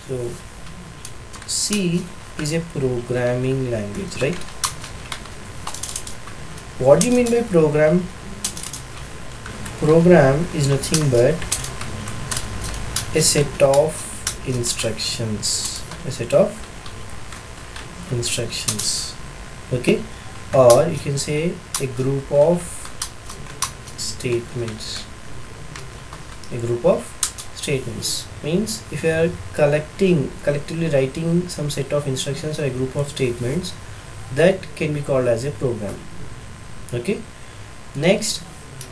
So C is a programming language, right? What do you mean by program? Program is nothing but a set of instructions, okay, or you can say a group of statements. Means if you are collectively writing some set of instructions or a group of statements, that can be called as a program. Okay, next,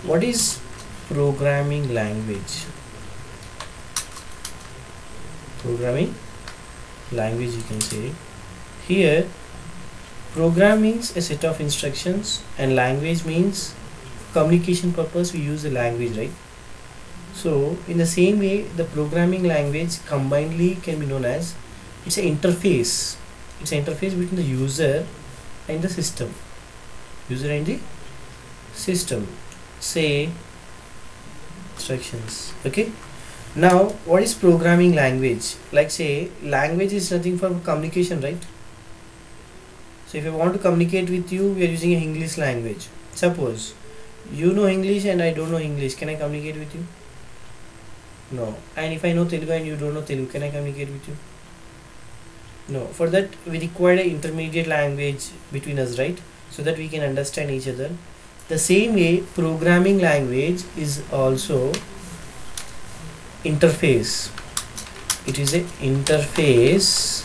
what is programming language? You can say here program means a set of instructions and language means communication purpose we use the language, right? So in the same way, the programming language combinedly can be known as it's an interface. Between the user and the system. Say instructions. Okay. Now what is programming language? Like say language is nothing for communication, right? So if I want to communicate with you, we are using a English language. Suppose you know English and I don't know English, can I communicate with you? No. And if I know Telugu and you don't know Telugu, can I communicate with you? No. For that we require an intermediate language between us, right? So that we can understand each other. The same way programming language is also interface. It is an interface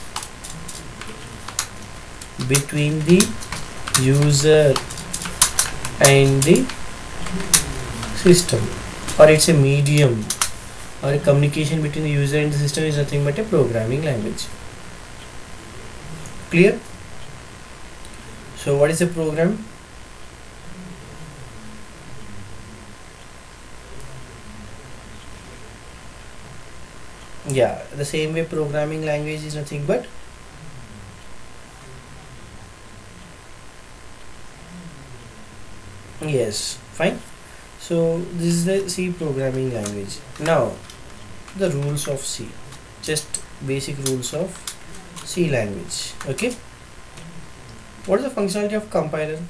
between the user and the system, or it's a medium, or a communication between the user and the system is nothing but a programming language. Clear? So what is a program? Yeah, the same way programming language is nothing but yes, fine. So this is the C programming language. Now the rules of C, just basic rules of C language. Okay, what is the functionality of compiler?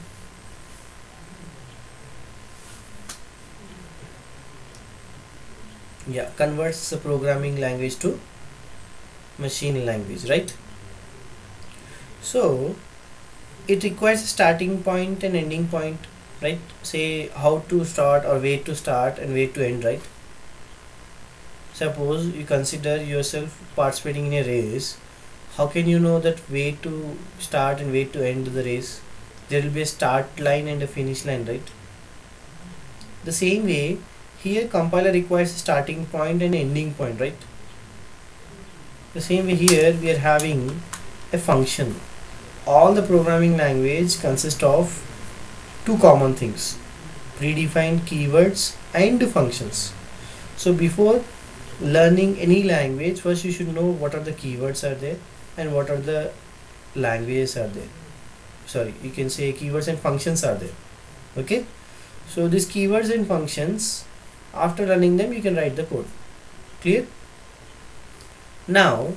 Yeah, converts the programming language to machine language, right? So it requires a starting point and ending point, right? Say how to start or where to start and where to end, right? Suppose you consider yourself participating in a race, how can you know that where to start and where to end the race? There will be a start line and a finish line, right? The same way here compiler requires a starting point and ending point, right? The same way here we are having a function. All the programming language consists of two common things: predefined keywords and functions. So before learning any language, first you should know what are the keywords are there and what are the languages are there. Sorry, you can say keywords and functions are there. Okay, so these keywords and functions, after running them you can write the code. Clear? Now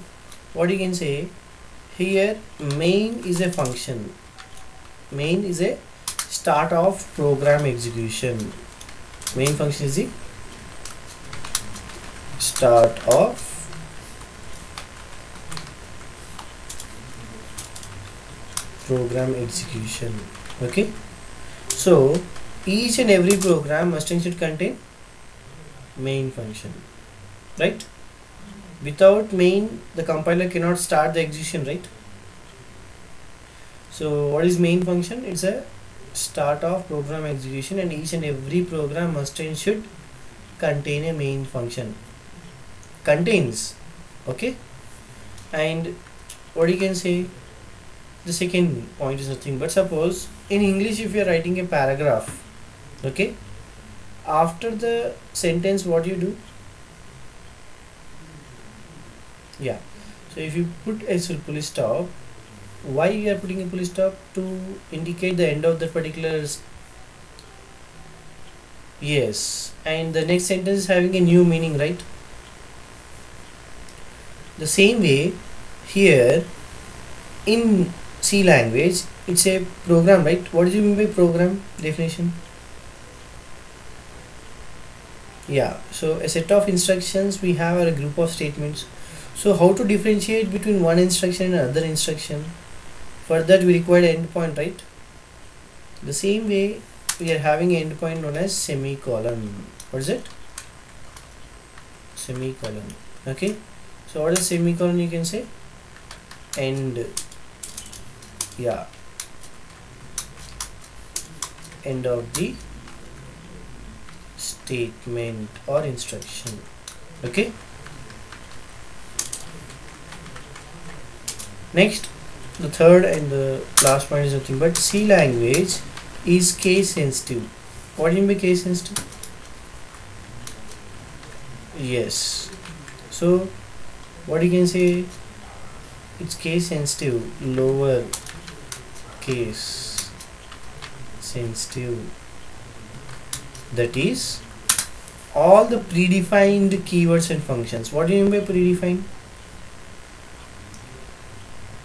what you can say here, main is a function. Main is a start of program execution. Main function is the start of program execution. Okay, so each and every program must and should contain main function, right? Without main the compiler cannot start the execution, right? So what is main function? It's a start of program execution, and each and every program must and should contain a main function. Contains. Okay, and what you can say, the second point is nothing but, suppose in English if you are writing a paragraph, okay, after the sentence what you do? Yeah, so if you put a full stop, why you are putting a full stop? To indicate the end of the particular. Yes, and the next sentence is having a new meaning, right? The same way here in C language, it's a program, right? What do you mean by program definition? Yeah, so a set of instructions we have are a group of statements. So how to differentiate between one instruction and another instruction? For that we require an endpoint, right? The same way we are having an endpoint known as semicolon. What is it? Semicolon. Okay. So what is semicolon? You can say end. Yeah. End of the statement or instruction. Okay. Next, the third and the last point is nothing but C language is case sensitive. What do you mean by case sensitive? Yes. So what you can say, it's case sensitive, lower case sensitive. That is all the predefined keywords and functions. What do you mean by predefined?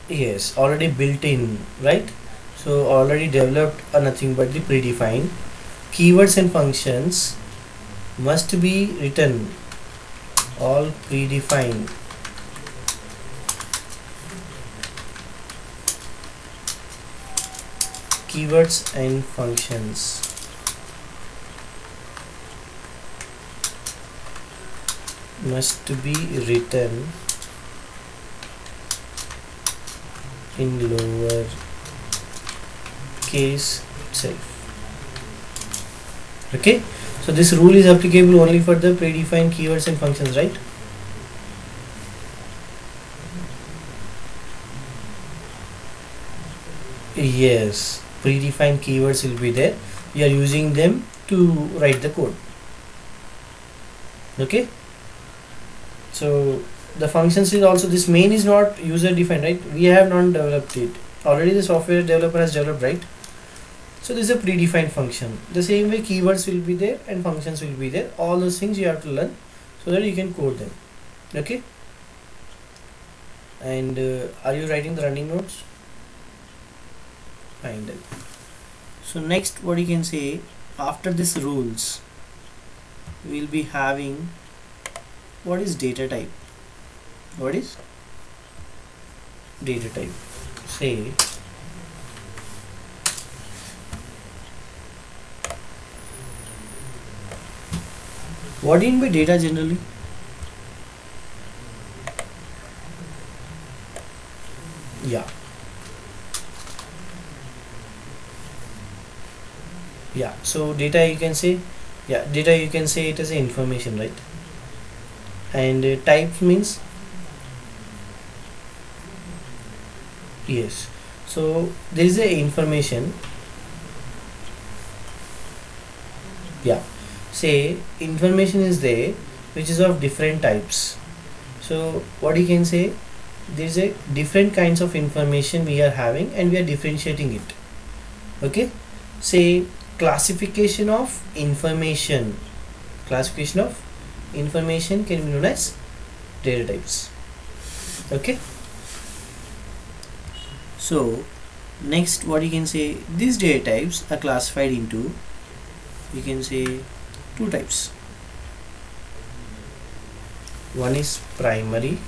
Yes, already built in, right? So already developed are nothing but the predefined keywords and functions must be written, all predefined. Keywords and functions must be written in lower case itself. Okay, so this rule is applicable only for the predefined keywords and functions, right? Yes, predefined keywords will be there. We are using them to write the code. Okay, so the functions is also, this main is not user defined, right? We have not developed it. Already the software developer has developed, right? So this is a predefined function. The same way keywords will be there and functions will be there. All those things you have to learn so that you can code them. Okay. And are you writing the running notes? Fine then. So next, what you can say, after this rules, we will be having what is data type. What is data type? Say what do you mean by data generally? Yeah. Yeah. So data you can say, yeah, data you can say it as information, right? And type means, yes. So there is a information. Yeah. Say information is there which is of different types. So what you can say, there is a different kinds of information we are having and we are differentiating it. Okay. Say classification of information. Classification of information can be known as data types. Okay. So next, what you can say, these data types are classified into, you can say, two types. One is primary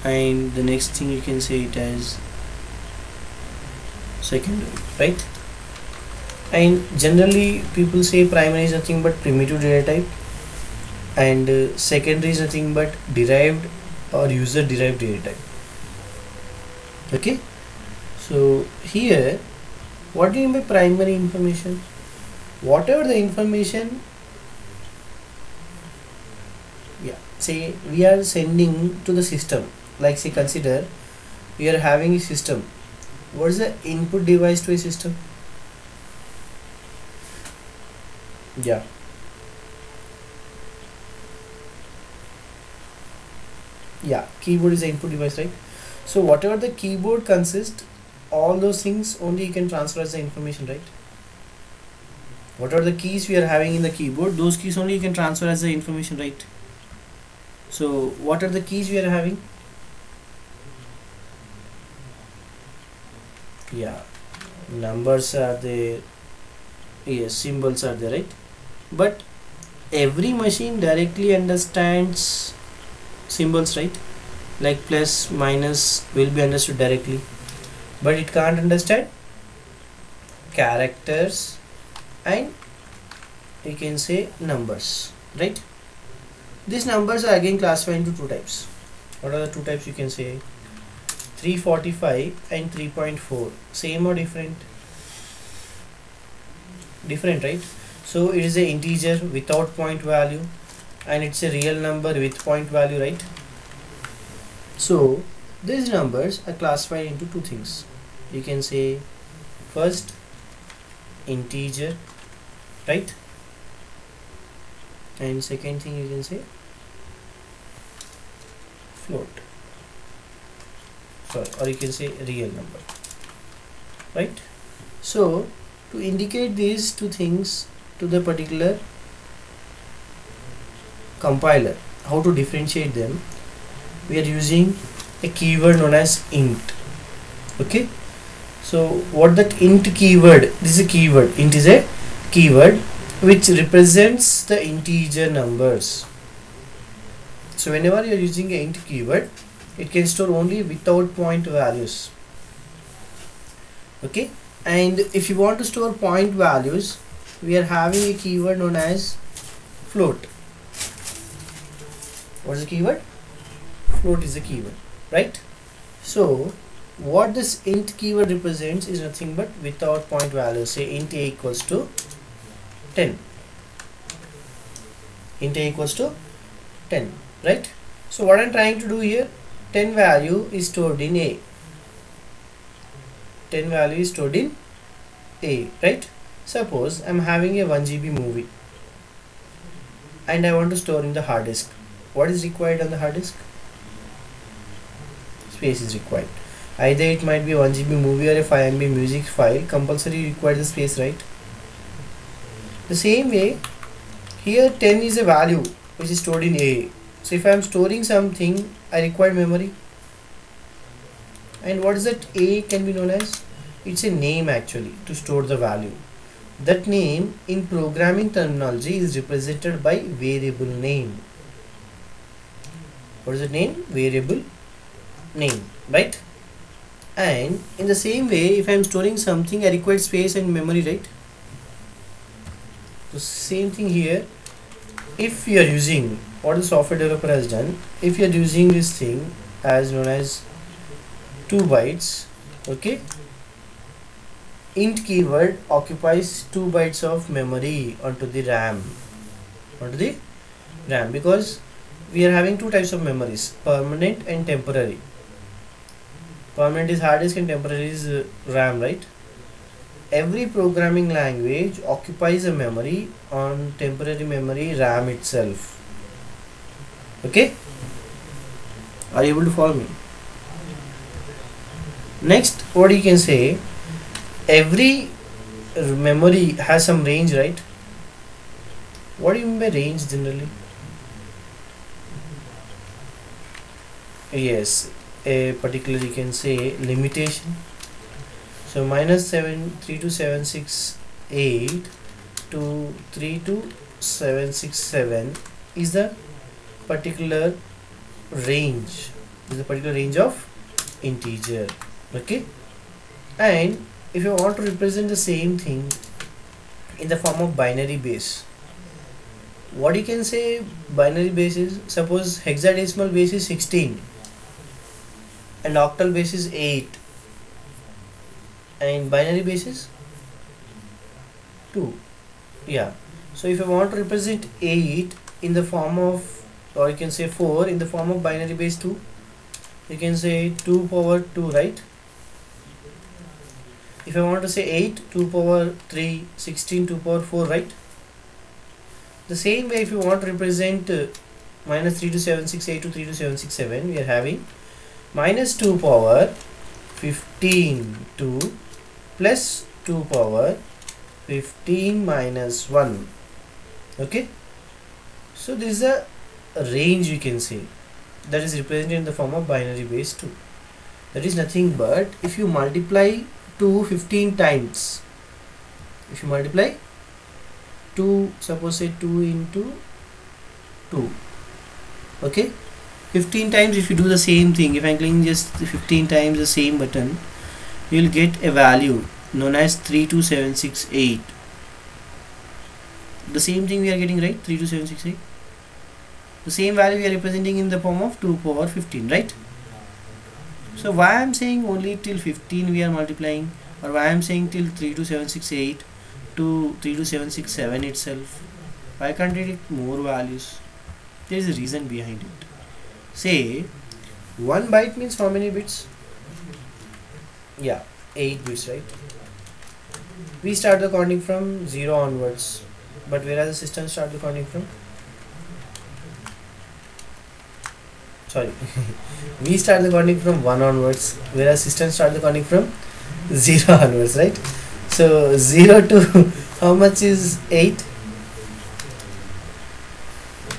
and the next thing you can say it as secondary, right? And generally people say primary is nothing but primitive data type and secondary is nothing but derived or user derived data type. Okay, so here what do you mean by primary information? Whatever the information, yeah, say we are sending to the system, like say consider we are having a system. What is the input device to a system? Yeah, yeah, keyboard is the input device, right? So whatever the keyboard consists, all those things only you can transfer as the information, right? What are the keys we are having in the keyboard? Those keys only you can transfer as the information, right? So what are the keys we are having? Yeah, numbers are there, yes, symbols are there, right? But every machine directly understands symbols, right? Like plus minus will be understood directly, but it can't understand characters and you can say numbers, right? These numbers are again classified into two types. What are the two types you can say? 345 and 3.4. Same or different? Different, right? So it is an integer without point value and it's a real number with point value, right? So these numbers are classified into two things. You can say first integer, right? And second thing you can say float, sorry, or you can say real number, right? So to indicate these two things to the particular compiler, how to differentiate them, we are using a keyword known as int. Okay, so what that int keyword, this is a keyword, int is a keyword which represents the integer numbers. So whenever you are using a int keyword, it can store only without point values. Okay, and if you want to store point values, we are having a keyword known as float. What is the keyword? Float is the keyword, right? So what this int keyword represents is nothing but without point values. Say int a equals to 10. Int a equals to 10, right? So what I'm trying to do here, 10 value is stored in a. 10 value is stored in a, right? Suppose I'm having a 1 GB movie and I want to store in the hard disk. What is required on the hard disk? Space is required. Either it might be a 1 GB movie or a 5 MB music file, compulsory require the space, right? The same way, here 10 is a value which is stored in A. So if I am storing something, I require memory. And what is that A can be known as? It's a name actually to store the value. That name in programming terminology is represented by variable name. What is the name? Variable name, right? And in the same way, if I am storing something, I require space and memory, right? So same thing here. If you are using, what the software developer has done, if you are using this thing as known as 2 bytes, okay, int keyword occupies 2 bytes of memory onto the RAM, because we are having two types of memories, permanent and temporary. Permanent is hard disk and temporary is RAM, right? Every programming language occupies a memory on temporary memory RAM itself. Okay, are you able to follow me? Next, what you can say, every memory has some range, right? What do you mean by range generally? Yes, a particular, you can say, limitation. So -7326768 to 32767 is the particular range. Is the particular range of integer. Okay, and if you want to represent the same thing in the form of binary base, what you can say binary base is, suppose hexadecimal base is 16 and octal base is 8 and binary base is 2. Yeah, so if you want to represent 8 in the form of, or you can say 4 in the form of binary base 2, you can say 2 power 2, right? If I want to say 8, 2 power 3, 16, 2 power 4, right? The same way, if you want to represent -32768 to 32767, we are having -2 power 15 to plus 2 power 15 minus 1. Okay, so this is a range, you can say, that is represented in the form of binary base 2. That is nothing but if you multiply 2 15 times, if you multiply 2, suppose say 2 into 2, okay, 15 times, if you do the same thing, if I'm clicking just 15 times the same button, you will get a value known as 32768. The same thing we are getting, right? 32768. The same value we are representing in the form of 2 power 15, right? So why I am saying only till 15 we are multiplying, or why I am saying till 32768 to 32767 itself? Why can't it take more values? There is a reason behind it. Say 1 byte means how many bits? Yeah, 8 bits, right? We start the counting from 0 onwards, but whereas the system start the counting from, sorry, we start the counting from 1 onwards, whereas system start the counting from 0 onwards, right? So 0 to how much is 8?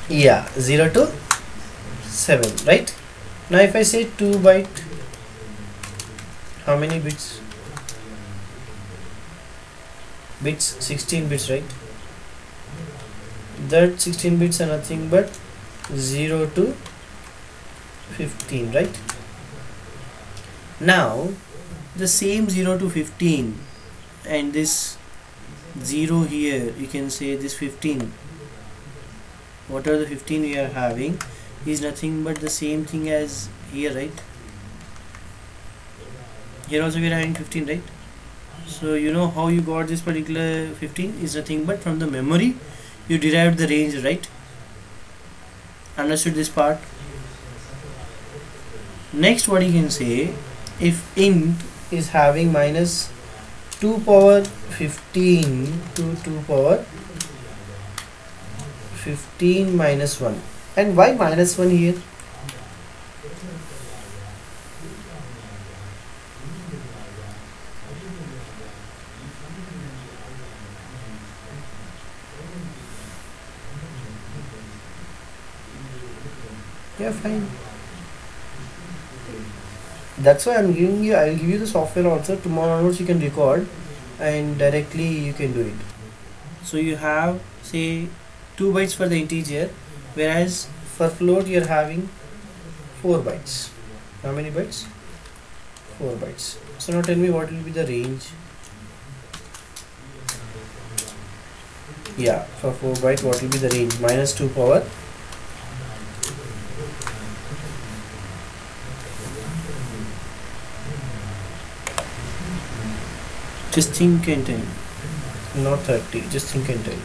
Yeah, 0 to 7, right? Now if I say 2 byte, how many bits? Bits, 16 bits, right? That 16 bits are nothing but 0 to 15, right? Now the same 0 to 15 and this 0 here, you can say this 15, whatever the 15 we are having is nothing but the same thing as here, right? Here also we are having 15, right? So you know how you got this particular 15 is nothing but from the memory you derived the range, right? Understood this part? Next, what you can say, if int is having minus 2 power 15 to 2 power 15 minus 1, and why minus 1 here? Yeah, fine. That's why I'm giving you, I'll give you the software also. Tomorrow onwards you can record and directly you can do it. So you have say 2 bytes for the integer, whereas for float you're having 4 bytes. How many bytes? 4 bytes. So now tell me what will be the range. Yeah, for 4 byte what will be the range? Minus 2 power just think and tell, not 30, just think and tell.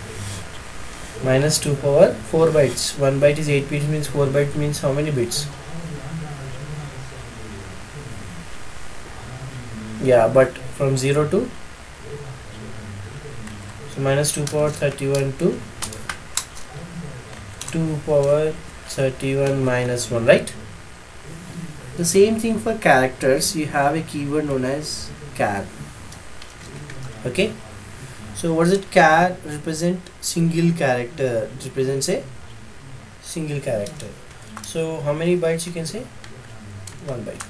Minus 2 power 4 bytes, 1 byte is 8 bits, means 4 byte means how many bits? Yeah, but from 0 to, so minus 2 power 31 to 2 power 31 minus 1, right? The same thing for characters, you have a keyword known as char. Okay, so what is it? Char represent single character, it represents a single character. So how many bytes you can say? 1 byte,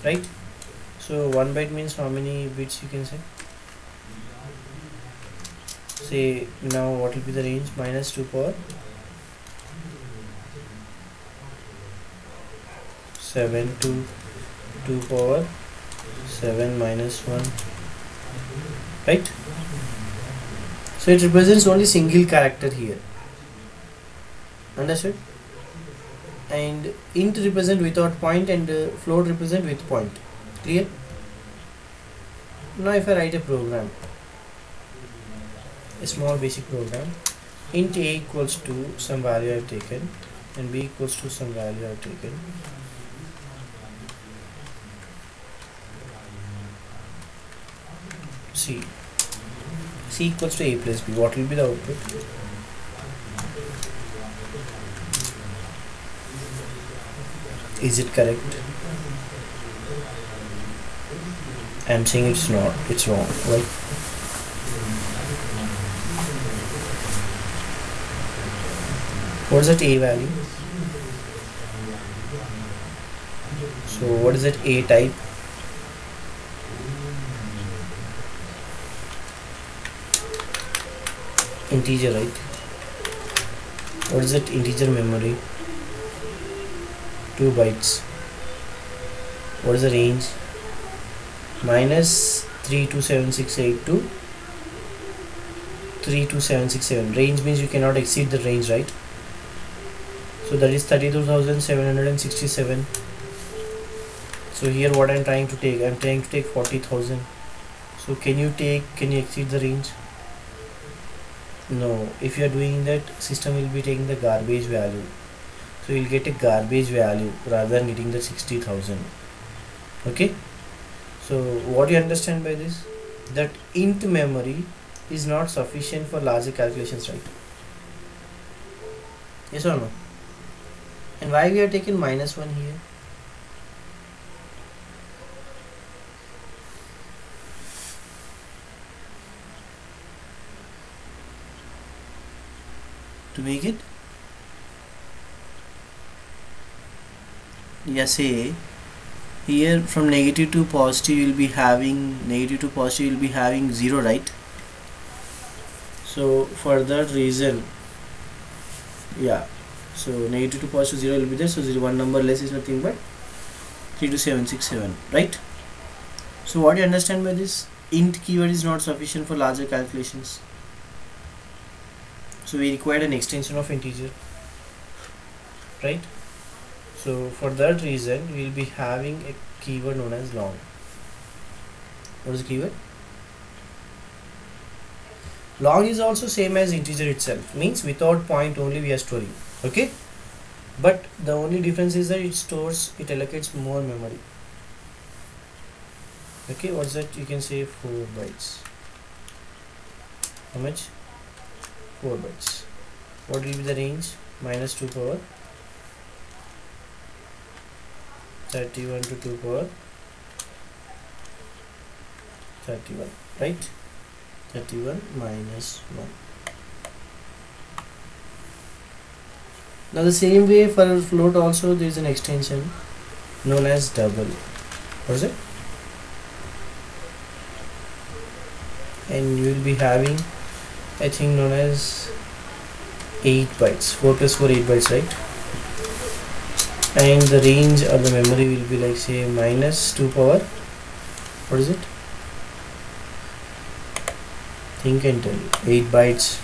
right? So 1 byte means how many bits you can say? Say now what will be the range? Minus 2 power 7 to 2 power 7 minus 1, right? So it represents only single character here. Understood? And int represent without point and float represent with point. Clear? Now if I write a program, a small basic program, int a equals to some value I have taken and b equals to some value I have taken. C equals to a plus b, what will be the output? Is it correct? I am saying it's not, it's wrong. Why? What is that a value? So what is that a type? Integer, right? What is that integer memory? 2 bytes. What is the range? Minus 327682 to 32767. Range means you cannot exceed the range, right? So that is 32,767. So here what I'm trying to take, I'm trying to take 40,000. So can you exceed the range? No. If you are doing that, system will be taking the garbage value. So you'll get a garbage value rather than getting the 60,000. Okay. So what you understand by this? That int memory is not sufficient for larger calculations, right? Yes or no? And why we are taking -1 here? To make it, yes, say here from negative to positive you'll be having 0, right? So for that reason, yeah, so negative to positive 0 will be there, so 1 number less is nothing but 32767, right? So what do you understand by this? Int keyword is not sufficient for larger calculations, so we required an extension of integer, right? So for that reason we will be having a keyword known as long. What is the keyword? Long is also same as integer itself, means without point only we are storing, okay? But the only difference is that it allocates more memory. Okay, what's that? You can say 4 bytes. How much? 4 bytes. What will be the range? -2 power 31 to 2 power 31, right? 31 minus 1. Now the same way for a float also there is an extension known as double. What is it? And you will be having a thing known as 8 bytes. 4 plus 4, 8 bytes, right? And the range of the memory will be like say -2 power, what is it? Think and tell. 8 bytes.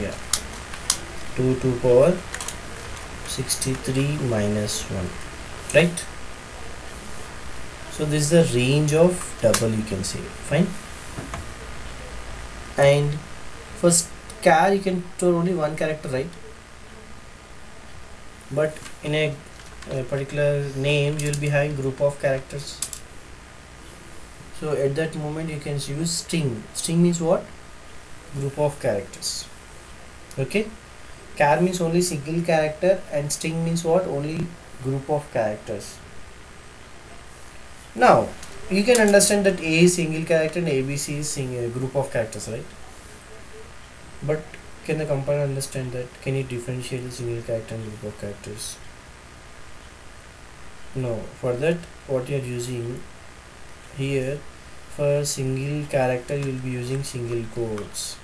Yeah, 2 power 63 minus 1, right? So this is the range of double, you can say. Fine. And for char you can store only one character, right? But in a particular name you will be having group of characters. So at that moment you can use string. String means what? Group of characters. Okay. Char means only single character and string means what? Only group of characters. Now you can understand that A is single character and ABC is single group of characters, right? But can the compiler understand that? Can it differentiate the single character and group of characters? No. For that what you are using here, for single character you will be using single quotes,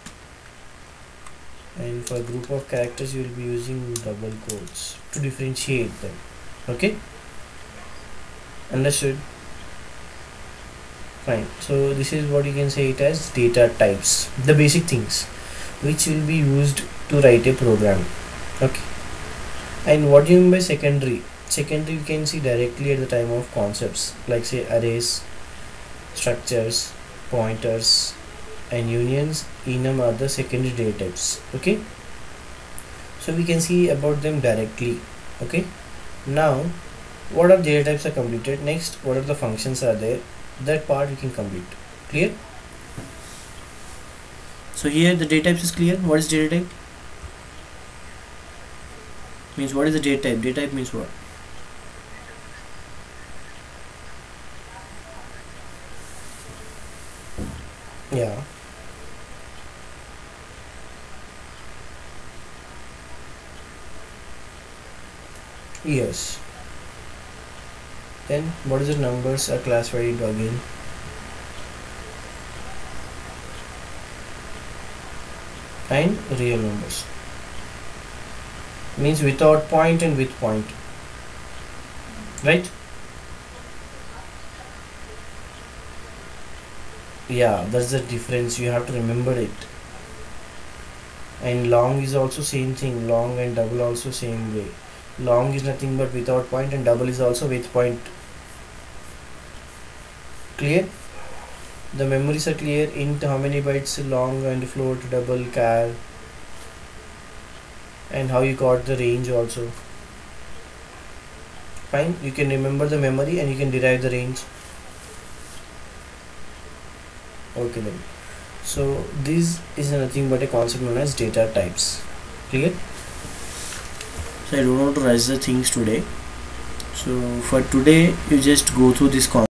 and for group of characters you will be using double quotes to differentiate them. Okay, understood? Fine. So this is what you can say it as data types, the basic things which will be used to write a program. Okay. And what do you mean by secondary? Secondary you can see directly at the time of concepts like say arrays, structures, pointers and unions, enum are the secondary data types. Okay, so we can see about them directly. Okay, now what are data types are completed. Next, what are the functions are there, that part we can complete. Clear? So here the data types is clear. What is data type? Means what is the data type? Data type means what? Yeah. Yes. Then what is the numbers are classified into again? And real numbers. Means without point and with point. Right? Yeah, that's the difference. You have to remember it. And long is also same thing. Long and double also same way. Long is nothing but without point, and double is also with point. Clear? The memories are clear. Int how many bytes long and float, double, char, and how you got the range also. Fine, you can remember the memory and you can derive the range. Okay then. So this is nothing but a concept known as data types. Clear? So I don't want to rush the things today. So for today you just go through this concept.